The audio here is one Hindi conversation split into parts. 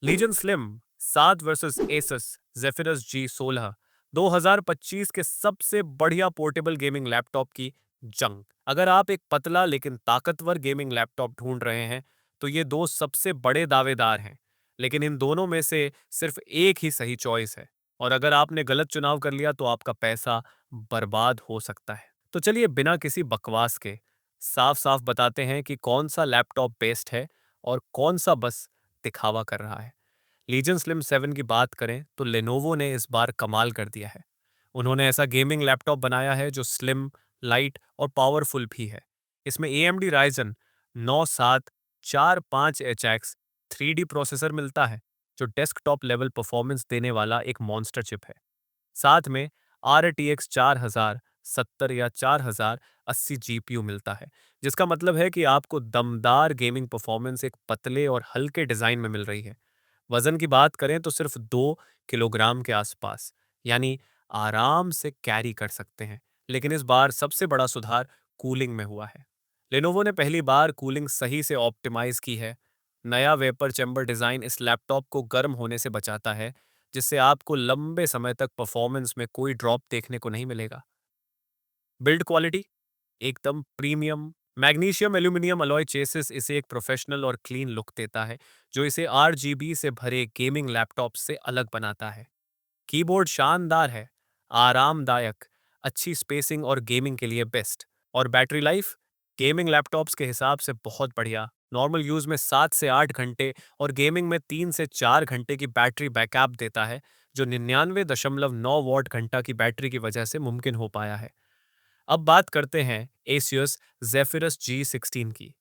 Legion Slim 7 versus Asus Zephyrus G16 2025 के सबसे बढ़िया पोर्टेबल गेमिंग लैपटॉप की जंग। अगर आप एक पतला लेकिन ताकतवर गेमिंग लैपटॉप ढूंढ रहे हैं तो ये दो सबसे बड़े दावेदार हैं, लेकिन इन दोनों में से सिर्फ एक ही सही चॉइस है। और अगर आपने गलत चुनाव कर लिया तो आपका पैसा बर्बाद हो सकता है। तो चलिए बिना किसी बकवास के साफ साफ बताते हैं कि कौन सा लैपटॉप बेस्ट है और कौन सा बस दिखावा कर रहा है। लीजन स्लिम 7 की बात करें तो लेनोवो ने इस बार कमाल कर दिया है। उन्होंने ऐसा गेमिंग लैपटॉप बनाया है जो स्लिम, लाइट और पावरफुल भी है। इसमें AMD Ryzen 9745HX 3D processor मिलता है, जो डेस्कटॉप लेवल परफॉर्मेंस देने वाला एक मॉन्स्टर चिप है। साथ में RTX 4070 या 4080 GPU मिलता है, जिसका मतलब है कि आपको दमदार गेमिंग परफॉर्मेंस एक पतले और हल्के डिजाइन में मिल रही है। वजन की बात करें तो सिर्फ 2 किलोग्राम के आसपास, यानी आराम से कैरी कर सकते हैं। लेकिन इस बार सबसे बड़ा सुधार कूलिंग में हुआ है। लेनोवो ने पहली बार कूलिंग सही से ऑप्टिमाइज की है। नया वेपर चैम्बर डिजाइन इस लैपटॉप को गर्म होने से बचाता है, जिससे आपको लंबे समय तक परफॉर्मेंस में कोई ड्रॉप देखने को नहीं मिलेगा। बिल्ड क्वालिटी एकदम premium magnesium aluminium alloy chassis इसे एक प्रोफेशनल और क्लीन लुक देता है, जो इसे RGB से भरे गेमिंग लैपटॉप से अलग बनाता है। कीबोर्ड शानदार है, आरामदायक, अच्छी स्पेसिंग और गेमिंग के लिए बेस्ट। और बैटरी लाइफ गेमिंग लैपटॉप्स के हिसाब से बहुत बढ़िया। नॉर्मल यूज में 7 से 8 घंटे और गेमिंग में 3 से 4 घंटे की बैटरी बैकअप देता है, जो 99.9 वॉट घंटा की बैटरी की वजह से मुमकिन हो पाया है। अब बात करते हैं एसियस जेफिरस G16 की।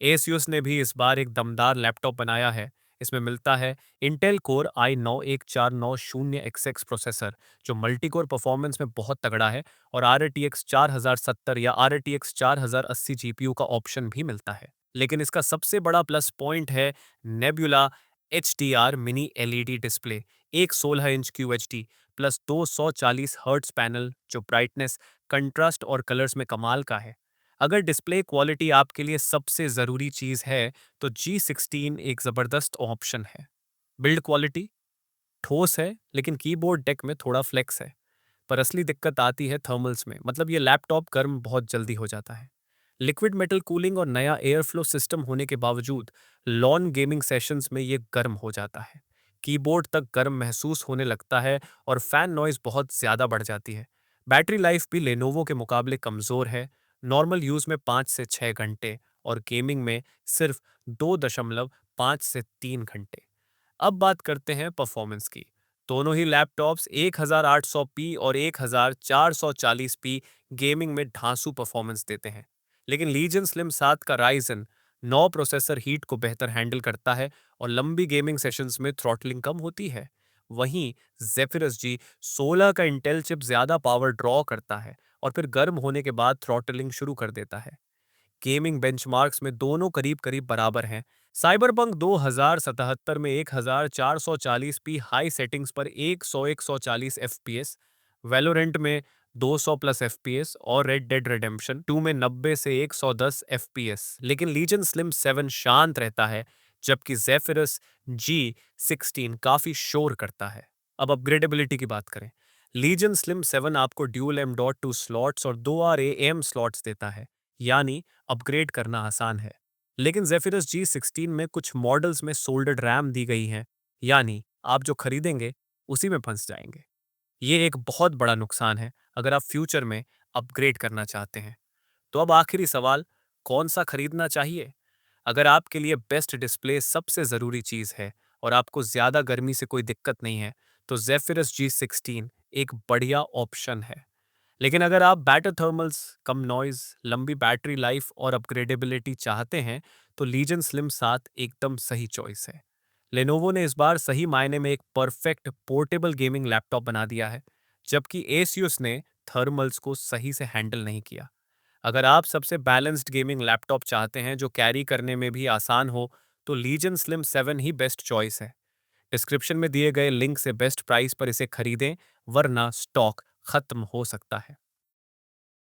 एसियस ने भी इस बार एक दमदार लैपटॉप बनाया है। इसमें मिलता है Intel core i9 1490XX processor, जो मल्टी कोर परफॉर्मेंस में बहुत तगड़ा है, और RTX 4070 या RTX 4080 GPU का ऑप्शन भी मिलता है। लेकिन इसका सबसे बड़ा प्लस पॉइंट है Nebula HDR mini LED display, एक 16 inch QHD plus 240 hertz panel, जो ब्राइटनेस, कंट्रास्ट और कलर्स में कमाल का है। अगर डिस्प्ले क्वालिटी आपके लिए सबसे ज़रूरी चीज़ है, तो G16 एक ज़बरदस्त ऑप्शन है। बिल्ड क्वालिटी ठोस है, लेकिन कीबोर्ड डेक में थोड़ा फ्लेक्स है। पर असली दिक्कत आती है थर्मल्स में, मतलब ये लैपटॉप गर्म बहुत जल्दी हो जाता है। लिक्विड मेटल कूलिंग और नया एयर फ्लो सिस्टम होने के बावजूद लॉन गेमिंग सेशंस में ये गर्म हो जाता है। कीबोर्ड तक गर्म महसूस होने लगता है और फैन नॉइज बहुत ज़्यादा बढ़ जाती है। बैटरी लाइफ भी लेनोवो के मुकाबले कमज़ोर है। नॉर्मल यूज़ में 5 से 6 घंटे और गेमिंग में सिर्फ 2.5 से 3 घंटे। अब बात करते हैं परफॉर्मेंस की। दोनों ही लैपटॉप्स 1800p और 1440p गेमिंग में धांसू परफॉर्मेंस देते हैं। लेकिन लीजन स्लिम 7 का राइजन 9 प्रोसेसर हीट को बेहतर हैंडल करता है और लंबी गेमिंग सेशंस में थ्रॉटलिंग कम होती है। वहीं जेफिरस G16 का इंटेल चिप ज्यादा पावर ड्रॉ करता है और फिर गर्म होने के बाद थ्रॉटलिंग शुरू कर देता है। गेमिंग बेंचमार्क्स में दोनों करीब करीब बराबर हैं। साइबरपंक 2077 में 1440p हाई सेटिंग्स पर 100-140 FPS, वैलोरेंट में 200 प्लस FPS और रेड डेड रिडेम्पशन 2 में 90 से 110 FPS। लेकिन लीजन स्लिम 7 शांत रहता है, जबकि जेफिरस G16 काफी शोर करता है। अब अपग्रेडेबिलिटी की बात करें। लीजन स्लिम 7 आपको ड्यूल M.2 स्लॉट्स और 2 RAM स्लॉट्स देता है, यानी अपग्रेड करना आसान है। लेकिन जेफिरस G16 में कुछ मॉडल्स में सोल्डर्ड रैम दी गई है, यानी आप जो खरीदेंगे उसी में फंस जाएंगे। ये एक बहुत बड़ा नुकसान है अगर आप फ्यूचर में अपग्रेड करना चाहते हैं। तो अब आखिरी सवाल, कौन सा खरीदना चाहिए? अगर आपके लिए बेस्ट डिस्प्ले सबसे ज़रूरी चीज़ है और आपको ज़्यादा गर्मी से कोई दिक्कत नहीं है, तो जेफिरस G16 एक बढ़िया ऑप्शन है। लेकिन अगर आप बेटर थर्मल्स, कम नॉइज, लंबी बैटरी लाइफ और अपग्रेडेबिलिटी चाहते हैं, तो लीजन स्लिम 7 एकदम सही चॉइस है। लेनोवो ने इस बार सही मायने में एक परफेक्ट पोर्टेबल गेमिंग लैपटॉप बना दिया है, जबकि एसियस ने थर्मल्स को सही से हैंडल नहीं किया। अगर आप सबसे बैलेंस्ड गेमिंग लैपटॉप चाहते हैं जो कैरी करने में भी आसान हो, तो लीजन स्लिम 7 ही बेस्ट चॉइस है। डिस्क्रिप्शन में दिए गए लिंक से बेस्ट प्राइस पर इसे खरीदें, वरना स्टॉक खत्म हो सकता है।